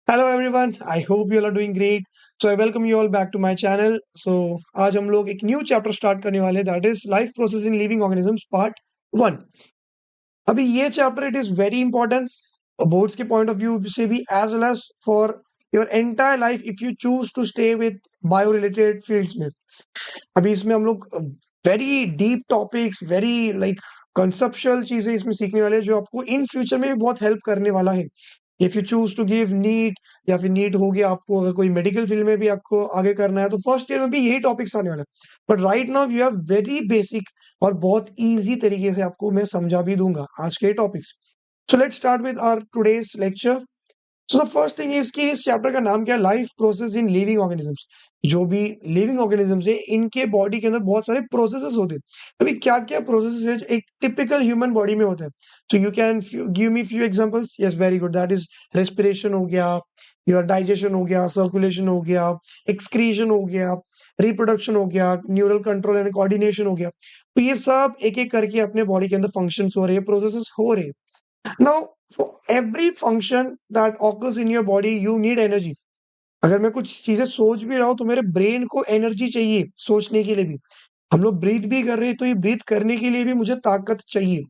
Hello everyone, I hope you are doing great. So I welcome you all back to my channel. आज हम लोग एक new chapter start करने वाले हैं, that is life process in living organisms part 1। अभी ये chapter it is very important boards के पॉइंट ऑफ व्यू से भी, as well as for your entire life if you choose to stay with bio related fields में। अभी इसमें हम लोग very deep topics, very like conceptual चीजें इसमें सीखने वाले हैं, जो आपको इन फ्यूचर में भी बहुत हेल्प करने वाला है। If you choose to give NEET, या फिर नीट हो गया आपको, अगर कोई मेडिकल फील्ड में भी आपको आगे करना है तो फर्स्ट ईयर में भी यही टॉपिक्स आने वाले हैं। But right now you have very basic और बहुत इजी तरीके से आपको मैं समझा भी दूंगा आज के topics. So let's start with our today's lecture. So the first thing is कि इस चैप्टर का नाम क्या है, life process in living organisms. जो भी लिविंग ऑर्गेनिजम्स है, इनके बॉडी के अंदर बहुत सारे प्रोसेसेस होते हैं। अभी क्या क्या प्रोसेसेस है जो एक टिपिकल ह्यूमन बॉडी में होता है? So you can give me few examples. Yes, very good, that is respiration हो गया, योर डाइजेशन हो गया, सर्कुलेशन हो गया, एक्सक्रीशन हो गया, रिप्रोडक्शन हो गया, न्यूरल कंट्रोल एंड कोऑर्डिनेशन हो गया। तो ये सब एक एक करके अपने बॉडी के अंदर फंक्शंस हो रहे हैं, प्रोसेसेस हो रहे हैं। Now, for every function that occurs in your body, you need energy. अगर मैं कुछ चीजें सोच भी रहा हूँ तो मेरे ब्रेन को एनर्जी चाहिए सोचने के लिए भी। हम लोग ब्रीथ भी कर रहे हैं तो ये ब्रीथ करने के लिए भी मुझे ताकत चाहिए।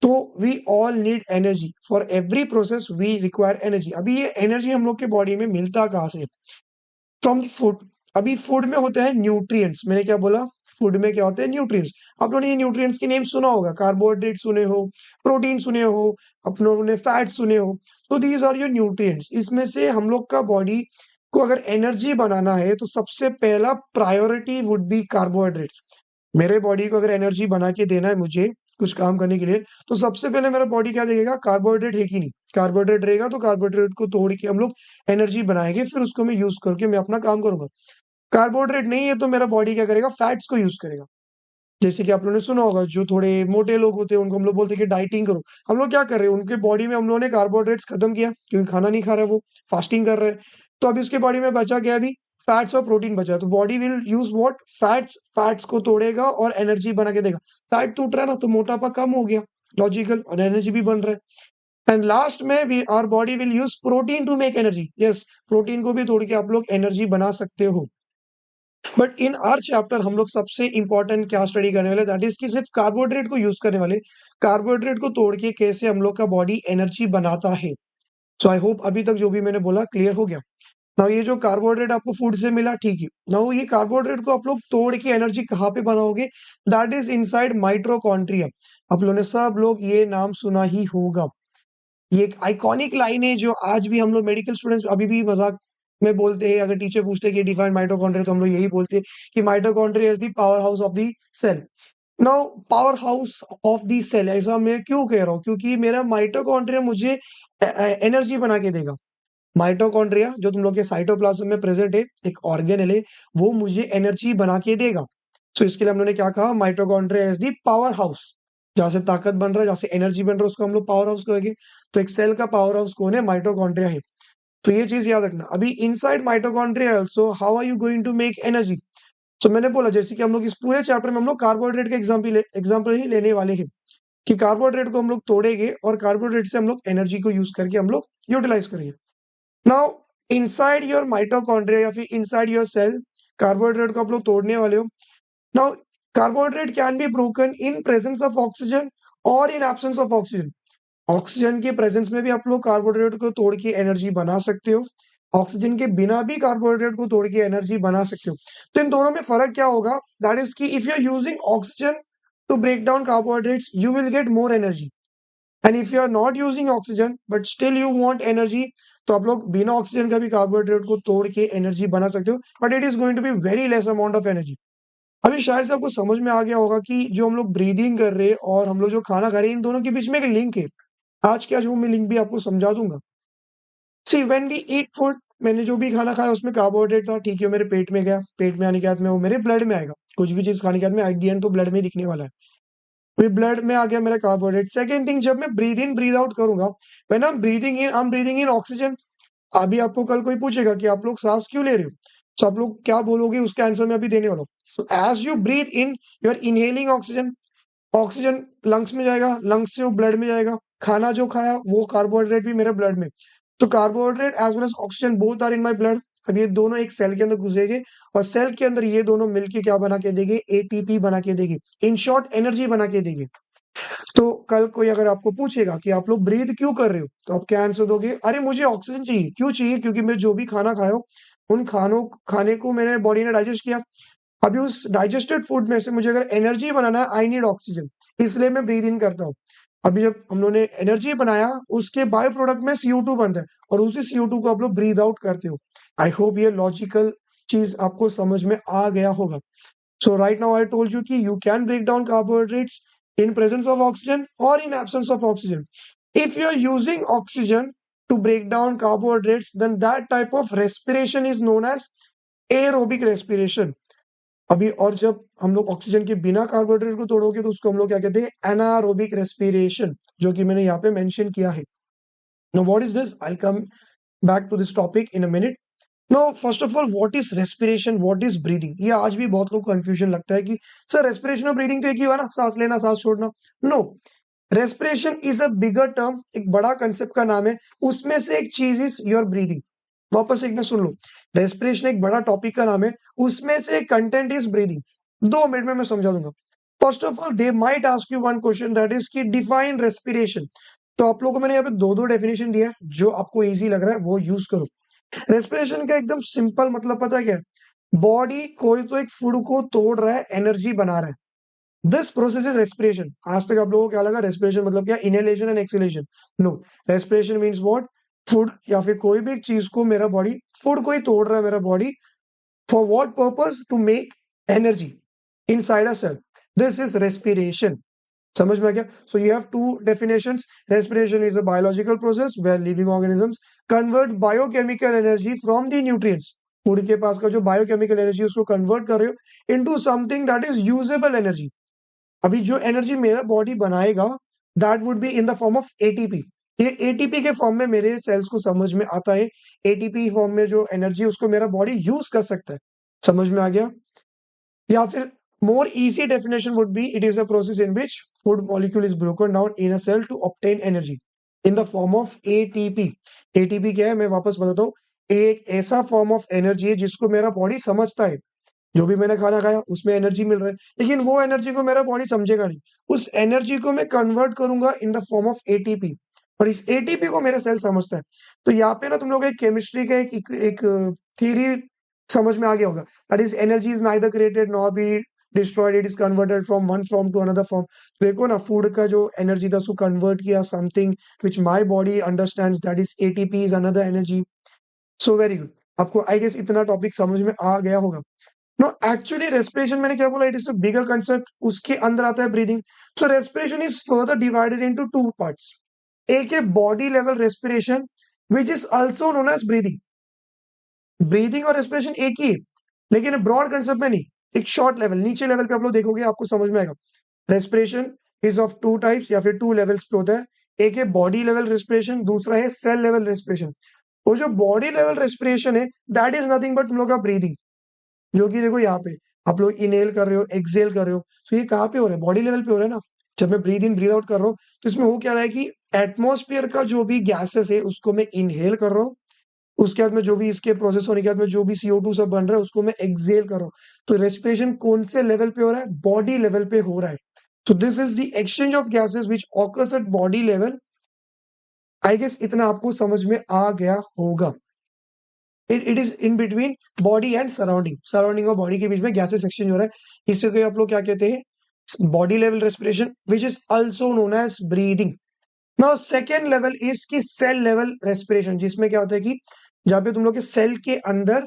तो we all need energy for every process, we require energy. अभी ये एनर्जी हम लोग के बॉडी में मिलता कहाँ से? From the food. अभी फूड में होते हैं न्यूट्रिएंट्स। मैंने क्या बोला? फूड में क्या होते हैं? न्यूट्रिएंट्स। आप लोगों ने ये न्यूट्रिएंट्स के नेम सुना होगा, कार्बोहाइड्रेट सुने हो, प्रोटीन सुने हो, आप लोगों ने फैट सुने हो। तो दीज आर योर न्यूट्रिएंट्स। इसमें से हम लोग का बॉडी को अगर एनर्जी बनाना है तो सबसे पहला प्रायोरिटी वुड बी कार्बोहाइड्रेट्स। मेरे बॉडी को अगर एनर्जी बना के देना है मुझे कुछ काम करने के लिए, तो सबसे पहले मेरा बॉडी क्या देखेगा? कार्बोहाइड्रेट है कि नहीं। कार्बोहाइड्रेट रहेगा तो कार्बोहाइड्रेट को तोड़ के हम लोग एनर्जी बनाएंगे, फिर उसको मैं यूज करके मैं अपना काम करूंगा। कार्बोहाइड्रेट नहीं है तो मेरा बॉडी क्या करेगा? फैट्स को यूज करेगा। जैसे कि आप लोगों ने सुना होगा, जो थोड़े मोटे लोग होते हैं उनको हम लोग बोलते हैं कि डाइटिंग करो। हम लोग क्या कर रहे हैं? उनके बॉडी में हम लोगों ने कार्बोहाइड्रेट्स खत्म किया, क्योंकि खाना नहीं खा रहा है, वो फास्टिंग कर रहे हैं। तो अभी उसके बॉडी में बचा क्या? अभी फैट्स और प्रोटीन बचा है। तो body will use what? Fats. Fats को तोड़ेगा और एनर्जी बना के देगा। फैट टूट रहा है ना, तो मोटापा कम हो गया, लॉजिकल, और एनर्जी भी बन रहा है। एंड लास्ट में we our body will use protein to make energy. Yes, protein को भी तोड़ के आप लोग एनर्जी बना सकते हो। बट इन आवर चैप्टर हम लोग सबसे इंपॉर्टेंट क्या स्टडी करने वाले, दैट इज कि सिर्फ कार्बोहाइड्रेट को यूज करने वाले। कार्बोहाइड्रेट को तोड़ के कैसे हम लोग का बॉडी एनर्जी बनाता है। सो आई होप अभी तक जो भी मैंने बोला क्लियर हो गया। नाउ ये जो कार्बोहाइड्रेट आपको फूड से मिला, ठीक है। नाउ ये कार्बोहाइड्रेट को आप लोग तोड़ के एनर्जी कहाँ पे बनाओगे? That is inside mitochondria. आप लोगों ने सब लोग ये नाम सुना ही होगा। ये एक आइकॉनिक लाइन है जो आज भी हम लोग मेडिकल स्टूडेंट्स अभी भी मजाक में बोलते हैं। अगर टीचर पूछते हैं कि डिफाइन माइटोकॉन्ड्रिया, तो हम लोग यही बोलते हैं कि mitochondria is the power house of the cell. Now power house of the cell ऐसा मैं क्यों कह रहा हूँ? क्योंकि मेरा माइटोकॉन्ड्रिया मुझे एनर्जी बना के देगा। माइटोकॉन्ड्रिया जो तुम लोग के साइटोप्लाज्म में प्रेजेंट है, एक ऑर्गेनेल है, वो मुझे एनर्जी बना के देगा। सो इसके लिए हम लोगों ने क्या कहा? Mitochondria is the power house. जहां से ताकत बन रहा है, जहां से एनर्जी बन रहा है, उसको हम लोग पावर हाउस कहेंगे। तो एक सेल का पावर हाउस कौन है? माइटोकॉन्ड्रिया है। तो ये चीज याद रखना। अभी inside mitochondria also how are you going to make energy? तो मैंने बोला जैसे कि हम लोग इस पूरे चैप्टर में हम लोग कार्बोहाइड्रेट के एग्जाम्पल ही लेने वाले हैं, कि कार्बोहाइड्रेट को हम लोग तोड़ेंगे और कार्बोहाइड्रेट से हम लोग एनर्जी को यूज करके हम लोग यूटिलाइज करेंगे। नाउ इनसाइड योर माइटोकॉन्ड्रिया या फिर इनसाइड योर सेल, कार्बोहाइड्रेट को आप लोग तोड़ने वाले हो। Now carbohydrate can be broken in presence of oxygen और in absence of oxygen. Oxygen के प्रेजेंस में भी आप लोग कार्बोहाइड्रेट को तोड़ के एनर्जी बना सकते हो, ऑक्सीजन के बिना भी कार्बोहाइड्रेट को तोड़ के एनर्जी बना सकते हो। तो इन दोनों में फर्क क्या होगा? दैट इज कि if you are using oxygen to break down carbohydrates, you will get more energy. And if you are not using oxygen but still you want energy, तो आप लोग बिना ऑक्सीजन का भी कार्बोहाइड्रेट को तोड़ के एनर्जी बना सकते हो, but it is going to be very less amount of energy. अभी शायद से आपको समझ में आ गया होगा कि जो हम लोग ब्रीदिंग कर रहे हैं और हम लोग जो खाना खा रहे हैं, इन दोनों के बीच में एक लिंक है। आज के आज वो मैं लिंक भी आपको समझा दूंगा। See when we eat food, मैंने जो भी खाना खाया उसमें कार्बोहाइड्रेट था, ठीक है, वो मेरे पेट में गया, पेट में आने के बाद में वो मेरे ब्लड में आएगा। कुछ भी चीज खाने के बाद में एट द एंड तो ब्लड में ही दिखने वाला है। फिर ब्लड में आ गया मेरा कार्बोहाइड्रेट। सेकेंड थिंग, जब मैं ब्रीद इन ब्रीद आउट करूंगा, when I am breathing in oxygen. अभी आपको कल कोई पूछेगा कि आप लोग सांस क्यों ले रहे हो, तो आप लोग क्या बोलोगे? उसका आंसर मैं अभी देने वाला हूँ। So as you breathe in, you are inhaling oxygen. Oxygen lungs में जाएगा, लंग्स से वो ब्लड में जाएगा। खाना जो खाया वो कार्बोहाइड्रेट भी मेरे ब्लड में। तो carbohydrate as well as oxygen both are in my blood. अब ये दोनों एक सेल के अंदर घुसेंगे और सेल के अंदर ये दोनों मिलके क्या बना के देंगे, एटीपी बना के देंगे, इन शॉर्ट एनर्जी बना के देंगे। तो कल कोई अगर आपको पूछेगा कि आप लोग ब्रीथ क्यों कर रहे हो, तो आप क्या आंसर दोगे, अरे मुझे ऑक्सीजन चाहिए। क्यों चाहिए? क्योंकि मैं जो भी खाना खाया हूं, उन खाने को मैंने बॉडी ने डाइजेस्ट किया। अभी उस डाइजेस्टेड फूड में से मुझे अगर एनर्जी बनाना है, आई नीड ऑक्सीजन, इसलिए मैं ब्रीद इन करता हूँ। अभी जब हम लोगों ने एनर्जी बनाया, उसके बाय प्रोडक्ट में CO2 बनता है और उसी CO2 को आप लोग ब्रीद आउट करते हो। आई होप ये लॉजिकल चीज आपको समझ में आ गया होगा। So right now I told you कि you can break down carbohydrates in presence of oxygen or in absence of oxygen. If you are using oxygen to break down carbohydrates, then that type of respiration is known as aerobic respiration. अभी और जब हम लोग oxygen के बिना carbohydrate को तोड़ोगे तो उसको हम लोग क्या कहते हैं, एनारोबिक रेस्पिरेशन, जो कि मैंने यहाँ पे मेंशन किया है। Now what is this? I'll come back to this topic in a minute. No first of all what is respiration, what is breathing, ये आज भी बहुत लोग कंफ्यूजन लगता है कि सर रेस्पिरेशन और ब्रीदिंग तो एक ही हुआ ना, सांस लेना सांस छोड़ना। No, respiration is a bigger term, एक बड़ा कंसेप्ट का नाम है। उसमें से एक चीज इज योर ब्रीदिंग। वापस एक बार सुन लो, रेस्पिरेशन एक बड़ा टॉपिक का नाम है, उसमें से कंटेंट इज ब्रीदिंग। 2 मिनट में मैं समझा दूंगा। First of all they might ask you one question, that is कि डिफाइन रेस्पिरेशन। तो आप लोगों को मैंने यहाँ पे दो दो डेफिनेशन दिया है, जो आपको इजी लग रहा है वो यूज करो। रेस्पिरेशन का एकदम सिंपल मतलब पता है क्या है? बॉडी कोई तो एक फूड को तोड़ रहा है, एनर्जी बना रहा है, दिस प्रोसेस इज रेस्पिरेशन। आज तक आप लोगों को क्या लगा रेस्पिरेशन मतलब क्या, inhalation and exhalation? No, respiration means what, food या फिर कोई भी एक चीज को मेरा बॉडी, फूड को ही तोड़ रहा है मेरा body, for what purpose, to make energy inside a cell, this is respiration. समझ में आ गया? So you have two definitions. Respiration is a biological process where living organisms convert biochemical energy from the nutrients. Food के पास का जो biochemical energy उसको convert कर रहे हो into something that is usable energy. अभी जो एनर्जी मेरा बॉडी बनाएगा, that would be in the form of ATP. ये एटीपी के फॉर्म में मेरे सेल्स को समझ में आता है। एटीपी फॉर्म में जो एनर्जी उसको मेरा बॉडी यूज कर सकता है। समझ में आ गया? या फिर more easy definition would be, it is a process in which food molecule is broken down in a cell to obtain energy in the form of ATP। ATP क्या है मैं वापस बताता हूँ, एक ऐसा फॉर्म ऑफ एनर्जी है जिसको मेरा बॉडी समझता है। जो भी मैंने खाना खाया उसमें एनर्जी मिल रहा है, लेकिन वो एनर्जी को मेरा बॉडी समझेगा नहीं। उस एनर्जी को मैं कन्वर्ट करूंगा in the form of ATP, और इस एटीपी को मेरा सेल समझता है। तो यहाँ पे ना तुम लोग एक केमिस्ट्री का एक थ्योरी समझ में आ गया होगा, that is energy is neither created nor be destroyed, it is converted from one form to another form. देखो ना, फूड का जो एनर्जी था उसको कन्वर्ट किया something which my body understands, that is ATP is another energy. So very good, आपको आई guess इतना topic समझ में आ गया होगा। नो एक्चुअली रेस्पिरेशन मैंने क्या बोला, it is a bigger concept, उसके अंदर आता है breathing. So respiration is further divided into 2 parts. एक है body level respiration which is also known as breathing. Breathing और रेस्पिरेशन एक ही है, लेकिन ब्रॉड कंसेप्ट में नहीं, एक शॉर्ट लेवल, नीचे लेवल पे आप लोग देखोगे आपको समझ में आएगा। रेस्पिरेशन इज ऑफ 2 टाइप्स या फिर 2 लेवल्स पे होता है। एक है बॉडी लेवल रेस्पिरेशन, दूसरा है सेल लेवल रेस्पिरेशन। वो जो बॉडी लेवल रेस्पिरेशन है, दैट इज नथिंग बट तुम लोग का ब्रीदिंग, जो कि देखो यहाँ पे आप लोग इनहेल कर रहे हो, एक्सहेल कर रहे हो। तो ये कहाँ पे हो रहा है? बॉडी लेवल पे हो रहा है ना। जब मैं ब्रीद इन ब्रीद आउट कर रहा हूँ तो इसमें हो क्या रहा है कि एटमॉस्फेयर का जो भी गैसेस है उसको मैं इनहेल कर रहा हूँ, उसके बाद में जो भी इसके प्रोसेस होने के बाद में जो भी CO2 सब बन रहा है उसको मैं एक्सहेल कर रहा हूँ। तो रेस्पिरेशन कौन से लेवल पे हो रहा है? बॉडी लेवल पे हो रहा है। तो this is the exchange of gases which occurs at body level. I guess इतना आपको समझ में आ गया होगा। It is in between body and surrounding, surrounding और बॉडी के बीच में गैसेस एक्सचेंज हो रहा है। इससे कोई आप लोग क्या कहते हैं? Body level respiration which is also known as breathing. Now second level is की सेल लेवल रेस्पिरेशन, जिसमें क्या होता है कि जहाँ पे तुम लोग के सेल के अंदर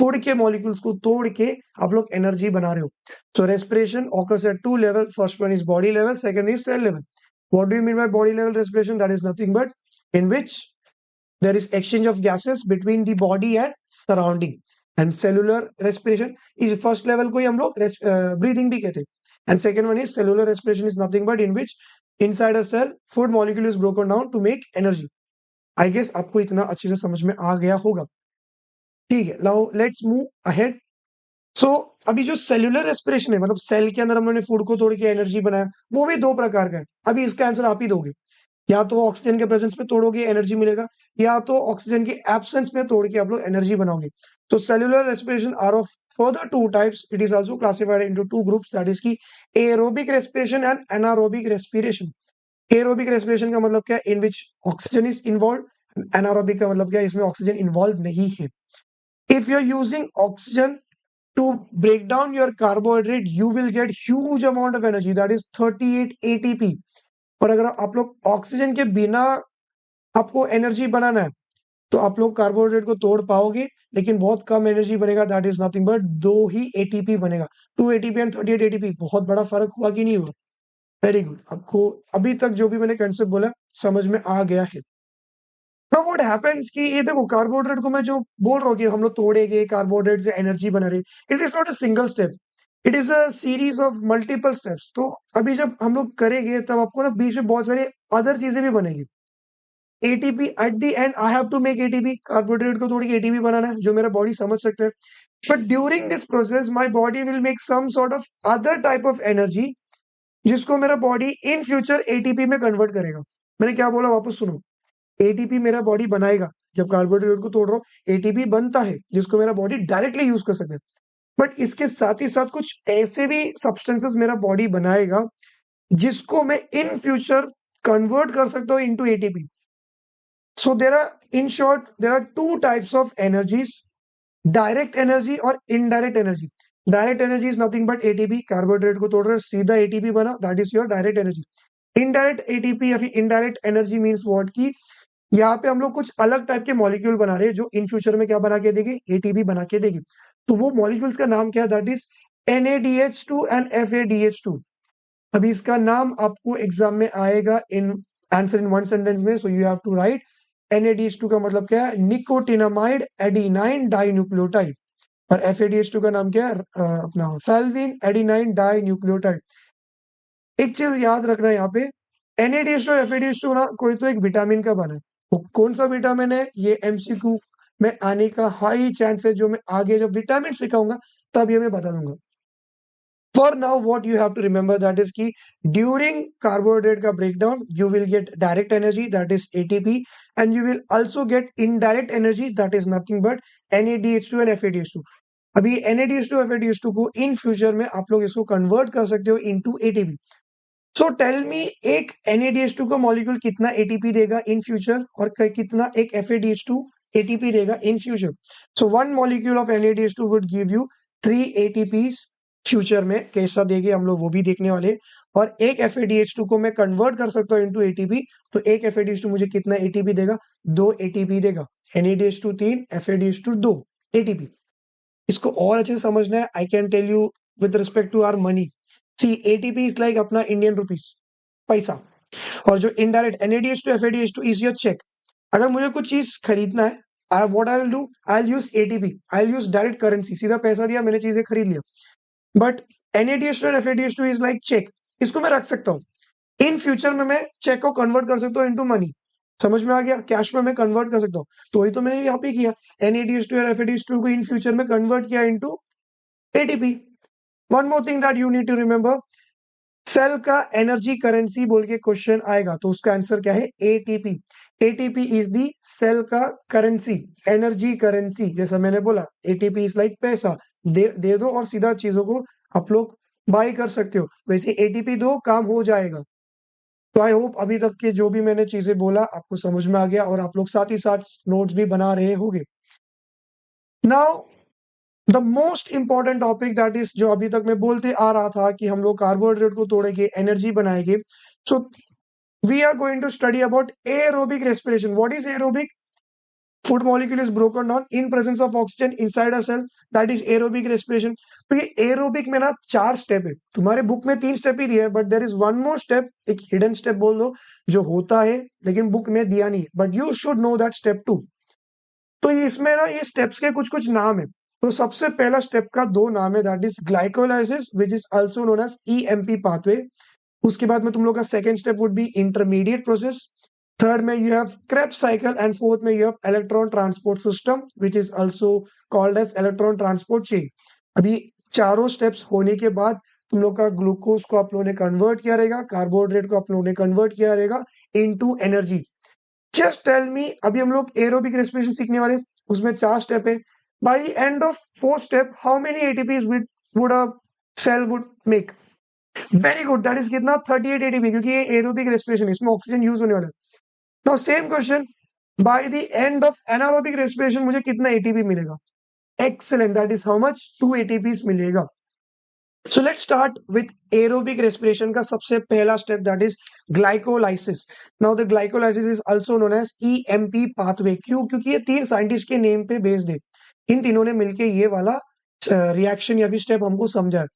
फूड के मॉलिक्यूल्स को तोड़ के आप लोग एनर्जी बना रहे हो। So respiration occurs at 2 level, first one is body level, second is cell level. What do you mean by body level respiration? That is nothing but in which there is exchange of gases between the body and surrounding, and cellular respiration is first level को ही हम लोग breathing भी कहते हैं, and second one is cellular respiration is nothing but in which inside a cell food molecule is broken down to make energy। I guess आपको इतना अच्छे से समझ में आ गया होगा। ठीक है, now let's move ahead। सो अभी जो सेल्यूलर रेस्पिरेशन है, मतलब सेल के अंदर हम लोगों ने फूड को तोड़ के एनर्जी बनाया, वो भी 2 प्रकार का है। अभी इसका आंसर आप ही दोगे, या तो ऑक्सीजन के प्रेजेंस में तोड़ोगे एनर्जी मिलेगा, या तो ऑक्सीजन के एब्सेंस में तोड़ के आप लोग एनर्जी बनाओगे। तो cellular respiration are of further two types. It is also classified into two groups, that is की aerobic respiration and anaerobic respiration. Aerobic respiration का मतलब क्या है, in which oxygen is involve. Anaerobic का मतलब क्या है, इसमें ऑक्सीजन इन्वॉल्व नहीं है। If you are using oxygen to break down your carbohydrate, you will get huge amount of energy, that is 38 ATP। और अगर आप लोग ऑक्सीजन के बिना आपको एनर्जी बनाना है तो आप लोग कार्बोहाइड्रेट को तोड़ पाओगे, लेकिन बहुत कम एनर्जी बनेगा, that is nothing but 2 he ATP बनेगा। 2 ATP एंड 38 ATP, बहुत बड़ा फर्क हुआ कि नहीं हुआ? वेरी गुड, आपको अभी तक जो भी मैंने कंसेप्ट बोला समझ में आ गया है। नाउ व्हाट हैपेंस कि ये देखो, कार्बोहाइड्रेट को मैं जो बोल रहा हूँ कि हम लोग तोड़ेंगे कार्बोहाइड्रेट से एनर्जी बना रहे, it is not a single step, it is a series of multiple steps. तो अभी जब हम लोग करेंगे तब आपको ना बीच में बहुत सारी अदर चीजें भी बनेगी। ATP at the end I have to make ATP, carbohydrate को तोड़ के एटीपी बनाना है, जो मेरा बॉडी समझ सकता है। But during this process my body will make some sort of other type of energy, जिसको मेरा बॉडी इन फ्यूचर एटीपी में कन्वर्ट करेगा। मैंने क्या बोला, वापस सुनो। एटीपी मेरा बॉडी बनाएगा, जब कार्बोहाइड्रेट को तोड़ रहा हूँ एटीपी बनता है, जिसको मेरा बॉडी डायरेक्टली यूज कर सकता है। बट इसके साथ ही साथ कुछ ऐसे भी सब्सटेंसेस मेरा बॉडी बनाएगा जिसको मैं इन फ्यूचर कन्वर्ट कर सकता हूँ into ATP. So there are, in short there are two types of energies, direct energy और indirect energy. Direct energy is nothing but ATP, carbohydrate को तोड़ रहे सीधा एटीपी बना, that is your direct energy. Indirect ATP या फिर indirect energy means what की यहाँ पे हम लोग कुछ अलग टाइप के मॉलिक्यूल बना रहे हैं जो इन फ्यूचर में क्या बना के देगी, एटीपी बना के देगी। तो वो मॉलिक्यूल्स का नाम क्या है, that is NADH2 and FADH2। अभी इसका नाम आपको एग्जाम में आएगा in answer in one sentence में, so you have to write NADH2 का मतलब क्या है, निकोटिनामाइड एडिनाइन डाइन्यूक्लियोटाइड। और FADH2 का नाम क्या है, अपना फेल्विन एडिनाइन डाइन्यूक्लियोटाइड। एक चीज याद रखना है यहाँ पे, NADH2 और FADH2 ना कोई तो एक विटामिन का बना है, वो कौन सा विटामिन है ये MCQ में आने का हाई चांस है, जो मैं आगे जब विटामिन सिखाऊंगा तब ये मैं बता दूंगा। For now what you have to remember that is की ड्यूरिंग कार्बोहाइड्रेट का breakdown you will get direct energy, that is ATP, and you will also get indirect energy, that is nothing but NADH2 and FADH2। अभी NADH2 FADH2 को in future में आप लोग इसको convert कर सकते हो into ATP। So tell me, एक NADH2 का मॉलिक्यूल कितना एटीपी देगा इन फ्यूचर, और कितना एक FADH2 एटीपी देगा in future. So one molecule of NADH2 would give you 3 ATPs। Future में कैसा देगी हम लोग वो भी देखने वाले। और एक FADH2 को मैं कन्वर्ट कर सकता हूँ इनटू ATP, तो एक FADH2 मुझे कितना ATP देगा, 2 ATP देगा। NADH2 3, FADH2 2 ATP। इसको और अच्छे से समझना है, I can tell you with respect to our money. See ATP is like अपना इंडियन रुपीस, पैसा। और जो indirect NADH2 FADH2 is your check. अगर मुझे कुछ चीज खरीदना है, I what I will do, I will use ATP, I will use direct currency, सीधा पैसा दिया मैंने चीजें खरीद लिया। बट NADH2 और FADH2 इज लाइक चेक, इसको मैं रख सकता हूँ। इन फ्यूचर में मैं चेक को कन्वर्ट कर सकता हूँ इनटू मनी। समझ में आ गया, कैश में मैं कन्वर्ट कर सकता हूँ। तो वही तो मैंने यहाँ पे किया, NADH2 और FADH2 को इन फ्यूचर में कन्वर्ट किया into ATP। One more thing that you need to remember, cell का एनर्जी करेंसी बोल के क्वेश्चन आएगा तो उसका आंसर क्या है, ATP। ATP is the cell का करेंसी, एनर्जी करेंसी। जैसा मैंने बोला ATP इज लाइक पैसा, दे दो और सीधा चीजों को आप लोग बाय कर सकते हो, वैसे ATP दो काम हो जाएगा। तो आई होप अभी तक के जो भी मैंने चीजें बोला आपको समझ में आ गया, और आप लोग साथ ही साथ नोट्स भी बना रहे होंगे। Now the most important topic that is, जो अभी तक मैं बोलते आ रहा था कि हम लोग कार्बोहाइड्रेट को तोड़ेंगे एनर्जी बनाएंगे। So we are going to study about aerobic respiration. What is aerobic? Food molecule is broken down in presence of oxygen inside a cell, that is aerobic respiration. तो ये एरोबिक में ना 4 step है, तुम्हारे book में 3 step ही दिया है, but there is one more step, एक हिडन स्टेप बोल दो, जो होता है लेकिन बुक में दिया नहीं है, but you should know that step 2। तो इसमें ना ये स्टेप्स के कुछ कुछ नाम है। तो सबसे पहला स्टेप का 2 नाम है, that is glycolysis which is also known as EMP pathway. उसके बाद में तुम लोग का second step would be intermediate process. Third में you have Krebs cycle, and fourth में you have electron transport system which is also called as electron transport chain. अभी चारों स्टेप्स होने के बाद तुम लोग का ग्लूकोज को आप लोगों ने कन्वर्ट किया रहेगा, कार्बोहाइड्रेट को आप लोगों ने कन्वर्ट किया रहेगा into energy. Just tell me, अभी हम लोग एरोबिक रेस्पिरेशन सीखने वाले, उसमें 4 स्टेप है। By the end of 4 step how many ATPs would a cell would make? Very good, that is कितना? 38 एटीपी, क्योंकि ये एरोबिक रेस्पिरेशन है, इसमें ऑक्सीजन यूज होने वाला है। Now same question, by the end of anaerobic respiration मुझे कितना एटीपी मिलेगा? Excellent, that is how much? 2 ATPs मिलेगा। So let's start with aerobic respiration का सबसे पहला स्टेप, that is glycolysis. Now the glycolysis is also known as EMP pathway. क्यों? क्योंकि ये 3 साइंटिस्ट के नेम पे बेस्ड है। इन तीनों ने मिलके ये वाला रिएक्शन या फिर स्टेप हमको समझा है।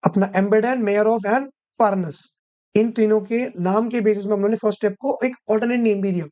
अपना एम्बेडेन, मेयरऑफ एंड पार्नस, इन तीनों के नाम के बेसिस में हम लोगों ने फर्स्ट स्टेप को एक ऑल्टरनेट नेम भी दिया।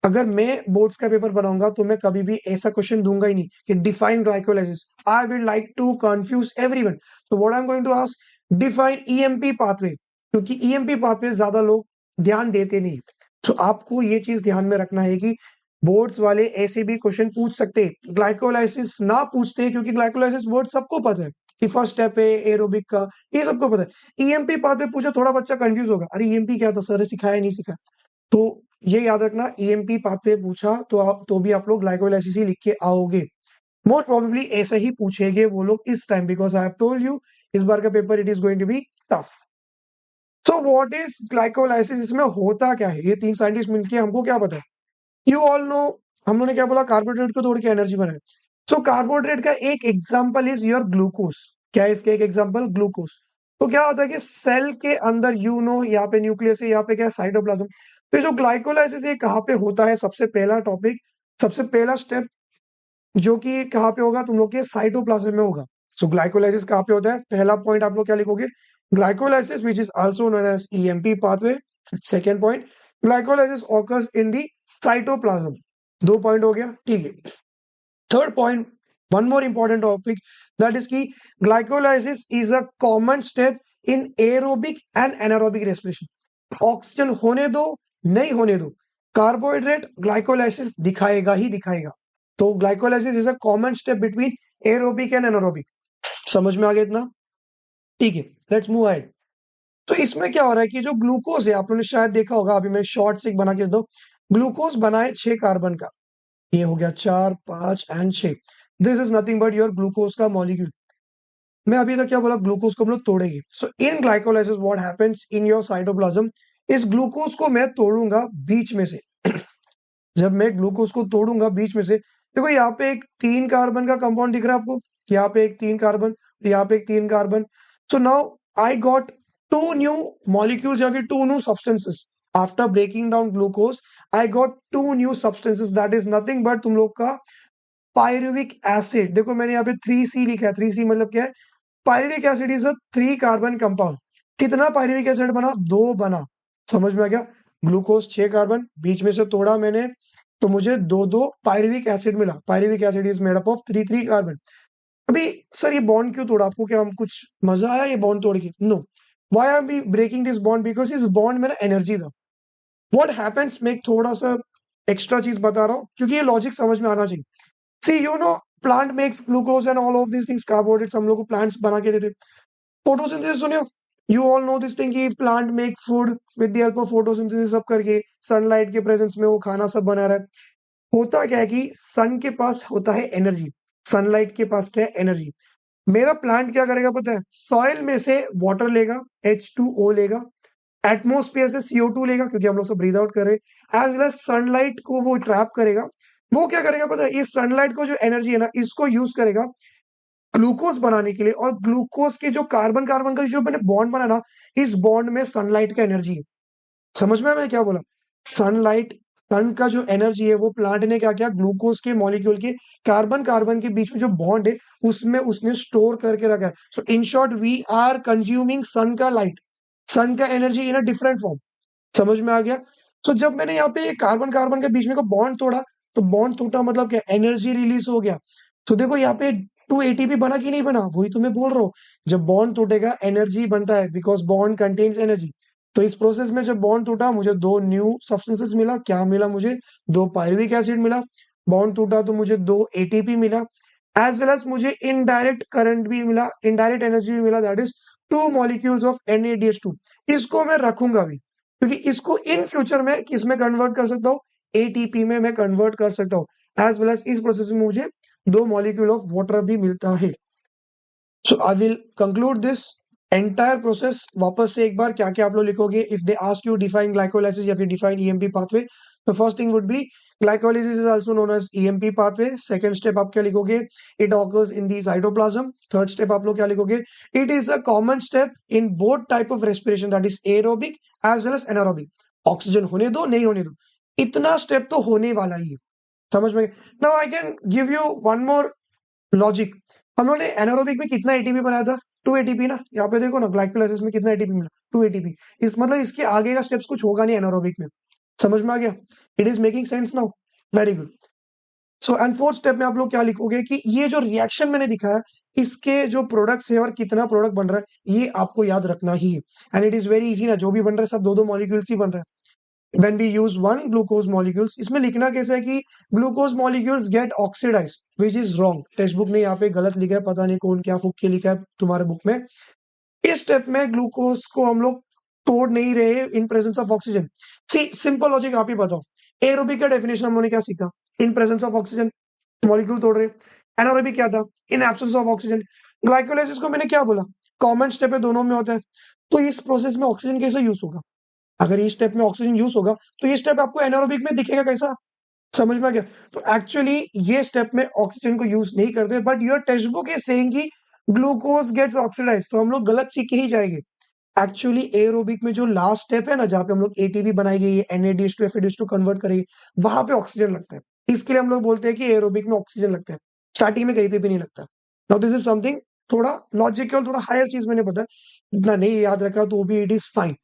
अगर मैं बोर्ड्स का पेपर बनाऊंगा तो मैं कभी भी ऐसा क्वेश्चन दूंगा ही नहीं कि define glycolysis. I will like to confuse everyone, so what I am going to ask, define EMP pathway, क्योंकि ईएमपी पाथवे ज्यादा लोग ध्यान देते नहीं। तो आपको ये चीज ध्यान में रखना है कि बोर्ड्स वाले ऐसे भी क्वेश्चन पूछ सकते हैं, ग्लाइकोलाइसिस ना पूछते, क्योंकि ग्लाइकोलाइसिस वर्ड सबको पता है कि फर्स्ट स्टेप है एरोबिक का, ये सबको पता है। ईएमपी पाथवे पूछा, थोड़ा बच्चा कंफ्यूज होगा, अरे ईएमपी क्या था सर, सिखाया नहीं सिखाया। तो ये याद रखना, ईएमपी पाथवे पूछा तो भी आप लोग ग्लाइकोलाइसिस ही लिख के आओगे। मोस्ट प्रोबेबली ऐसे ही पूछेंगे वो लोग इस time, because I have told you इस बार का paper it is going to be tough. So what is glycolysis, इसमें होता क्या है? ये 3 साइंटिस्ट मिलके हमको क्या पता है? यू ऑल नो, हम लोगों ने क्या बोला? कार्बोहाइड्रेट को तोड़ के एनर्जी बनाए। सो कार्बोहाइड्रेट का एक एग्जांपल इज योर ग्लूकोज। क्या है इसका एक एग्जांपल? ग्लूकोज। तो क्या होता है कि सेल के अंदर, यू नो, यहाँ पे न्यूक्लियस है, यहाँ पे क्या है? साइटोप्लाज्म। तो जो ग्लाइकोलाइसिस है कहाँ पे होता है? सबसे पहला टॉपिक, सबसे पहला स्टेप जो कि कहाँ पे होगा? तुम लोग के साइटोप्लाज्म में होगा। सो ग्लाइकोलाइसिस कहाँ पे होता है? पहला पॉइंट आप लोग क्या लिखोगे? Glycolysis which is also known as EMP pathway. Second point, glycolysis occurs in the cytoplasm. 2 point हो गया, ठीक है। Third point, one more important topic, that is कि glycolysis is a common step in aerobic and anaerobic respiration। Oxygen होने दो, नहीं होने दो, कार्बोहाइड्रेट ग्लाइकोलाइसिस दिखाएगा ही दिखाएगा। तो glycolysis is a common step between aerobic and anaerobic. समझ में आ गया इतना? ठीक है, लेट्स मूव अहेड। तो इसमें क्या हो रहा है कि जो ग्लूकोज है, आप लोगों ने शायद देखा होगा, अभी मैं शॉर्ट से बना के दो। ग्लूकोज बनाए 6 कार्बन का, ये हो गया 4, 5 and 6। This is nothing but your glucose का मॉलिक्यूल। मैं अभी तक क्या बोला? ग्लूकोज को हम लोग तोड़ेंगे। So in glycolysis what happens in your cytoplasm, इस ग्लूकोज को मैं तोड़ूंगा बीच में से। जब मैं ग्लूकोज को तोड़ूंगा बीच में से, देखो यहाँ पे एक 3 कार्बन का कंपाउंड दिख रहा है आपको, यहाँ पे एक 3 कार्बन, यहाँ पे एक 3 carbon. So now I got 2 new molecules या फिर 2 new substances. After breaking down glucose I got 2 new substances, that is nothing but तुम लोग का पायरुविक एसिड। देखो मैंने यहाँ पे 3C लिखा है। 3C मतलब क्या है? Pyruvic acid is a 3 carbon compound. कितना पायरुविक एसिड बना? 2 बना। समझ में आ गया? ग्लूकोज 6 कार्बन, बीच में से तोड़ा मैंने, तो मुझे 2 पायरुविक एसिड मिला। Pyruvic acid is made up of 3 carbon. अभी सर ये बॉन्ड क्यों तोड़ा? आपको क्या हम कुछ मजा आया ये बॉन्ड तोड़ के? No. Why are we breaking this bond? Because इस बॉन्ड में ना एनर्जी था। व्हाट हैपेंस, मैं एक थोड़ा सा एक्स्ट्रा चीज बता रहा हूँ क्योंकि ये लॉजिक समझ में आना चाहिए। See you know, plant makes glucose and all of this things, carbohydrates हम लोग को प्लांट्स बना के देते। फोटोसिंथेसिस सुनियो, you all know this thing कि plant make food with the help of photosynthesis, सब करके सनलाइट के प्रेजेंस में वो खाना सब बना रहा है। होता क्या है कि सन के पास होता है एनर्जी, सनलाइट के पास क्या है? एनर्जी। मेरा प्लांट क्या करेगा पता है? सॉइल में से वाटर लेगा, H2O लेगा, एटमोस्फियर से CO2 लेगा, क्योंकि हम लोग सब ब्रीद आउट कर रहे हैं, एज वेल एज सनलाइट को वो ट्रैप करेगा। वो क्या करेगा पता है? ये सनलाइट को जो एनर्जी है ना, इसको यूज करेगा ग्लूकोज बनाने के लिए। और ग्लूकोज के जो कार्बन कार्बन का जो मैंने बॉन्ड बना ना, इस बॉन्ड में सनलाइट का एनर्जी है। समझ में आया मैंने क्या बोला? सनलाइट, सन का जो एनर्जी है वो प्लांट ने क्या किया? ग्लूकोज के मॉलिक्यूल के कार्बन कार्बन के बीच में जो बॉन्ड है उसमें उसने स्टोर करके रखा है। So in short we are consuming sun का लाइट, सन का energy in a different form. समझ में आ गया? सो जब मैंने यहाँ पे कार्बन कार्बन के बीच में का बॉन्ड तोड़ा, तो बॉन्ड टूटा मतलब क्या? एनर्जी रिलीज हो गया। तो देखो यहाँ पे 2 एटीपी बना कि नहीं बना? वही तो मैं बोल रहा हूँ, जब बॉन्ड टूटेगा एनर्जी बनता है, बिकॉज बॉन्ड कंटेन्स एनर्जी। तो इस प्रोसेस में जब बॉन्ड टूटा, मुझे 2 न्यू सब्सटेंसेस मिला। क्या मिला मुझे? 2 पायरुविक एसिड मिला। बॉन्ड टूटा तो मुझे 2 एटीपी मिला, एज वेल एज मुझे इनडायरेक्ट करंट भी मिला, इनडायरेक्ट एनर्जी भी मिला, that is 2 molecules of NADH2। इसको मैं रखूंगा भी, क्योंकि इसको इन फ्यूचर में किस में कन्वर्ट कर सकता हूँ? एटीपी में मैं कन्वर्ट कर सकता हूँ। एज वेल एज इस प्रोसेस में मुझे 2 मॉलिक्यूल ऑफ वाटर भी मिलता है। So I will conclude this entire process. वापस से एक बार क्या क्या आप लोग लिखोगे if they ask you define glycolysis या फिर डिफाइन ईएमपी पाथवे। तो first thing would be glycolysis is also known as EMP pathway. Second step आप क्या लिखोगे, it occurs in the cytoplasm. Third step आप लोग क्या लिखोगे, it is a common step in both type of respiration that is aerobic as well as anaerobic. Oxygen होने दो नहीं होने दो, इतना स्टेप तो होने वाला ही है। समझ में? Now I can give you one more logic. हम लोगों ने एनारोबिक में कितना एटीपी बनाया था, 2 एटीपी ना। यहाँ पे देखो ना ग्लाइकोलाइसिस में कितना एटीपी मिला, 2 एटीपी। इस मतलब इसके आगे का स्टेप्स कुछ होगा नहीं एनारोबिक में। समझ में आ गया? It is making sense now. Very good. So and fourth step में आप लोग क्या लिखोगे कि ये जो रिएक्शन मैंने दिखाया इसके जो प्रोडक्ट्स है और कितना प्रोडक्ट बन रहा है ये आपको याद रखना ही है। And it is very easy ना, जो भी बन रहा है सब 2-2 मॉलिक्यूल्स ही बन रहा है। when we use one glucose molecules, इसमें लिखना कैसे है कि glucose molecules get oxidised which is wrong. Textbook ने यहाँ पे गलत लिखा है, पता नहीं कौन क्या फूक के लिखा है तुम्हारे बुक में। इस स्टेप में ग्लूकोज को हम लोग तोड़ नहीं रहे in presence of oxygen. See simple logic आप ही बताओ, एरोबिक का डेफिनेशन हम लोगों ने क्या सीखा, इन प्रेजेंस ऑफ ऑक्सीजन मॉलिक्यूल तोड़ रहे। एनारोबिक क्या था, इन एब्सेंस ऑफ ऑक्सीजन। ग्लाइकोलाइसिस को मैंने क्या बोला, कॉमन स्टेप है, दोनों में होता है। तो इस प्रोसेस में ऑक्सीजन कैसे यूज होगा, अगर ये स्टेप में ऑक्सीजन यूज होगा तो ये स्टेप आपको एनारोबिक में दिखेगा कैसा। समझ में आ गया? तो एक्चुअली ये स्टेप में ऑक्सीजन को यूज नहीं करते, but your text book is saying कि ग्लूकोज गेट्स ऑक्सीडाइज, तो हम लोग गलत सीख के ही जाएंगे। एक्चुअली एरोबिक में जो लास्ट स्टेप है ना, जहाँ पे हम लोग एटीपी बनाएंगे, NADH two FADH two convert करेंगे, वहां पे ऑक्सीजन लगता है। इसके लिए हम लोग बोलते हैं कि एरोबिक में ऑक्सीजन लगता है, स्टार्टिंग में कहीं पे भी नहीं लगता। नाउ दिस इज समथिंग थोड़ा लॉजिकल, थोड़ा हायर चीज मैंने पता, इतना नहीं याद रखा तो भी it is fine.